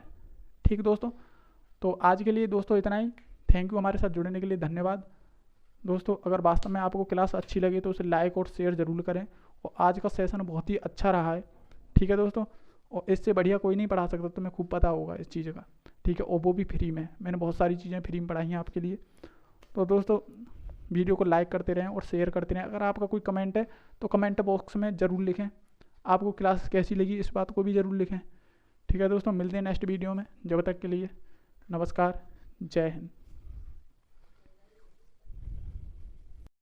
[SPEAKER 1] ठीक दोस्तों, तो आज के लिए दोस्तों इतना ही। थैंक यू हमारे साथ जुड़ने के लिए, धन्यवाद दोस्तों। अगर वास्तव में आपको क्लास अच्छी लगी तो उसे लाइक और शेयर जरूर करें, और आज का सेशन बहुत ही अच्छा रहा है। ठीक है दोस्तों, और इससे बढ़िया कोई नहीं पढ़ा सकता, तुम्हें खूब पता होगा इस चीज़ का। ठीक है, और वो भी फ्री में। मैंने बहुत सारी चीज़ें फ्री में पढ़ाई हैं आपके लिए। तो दोस्तों वीडियो को लाइक करते रहें और शेयर करते रहें। अगर आपका कोई कमेंट है तो कमेंट बॉक्स में ज़रूर लिखें, आपको क्लास कैसी लगी इस बात को भी ज़रूर लिखें। ठीक है दोस्तों, मिलते हैं नेक्स्ट वीडियो में। जब तक के लिए नमस्कार, जय हिंद।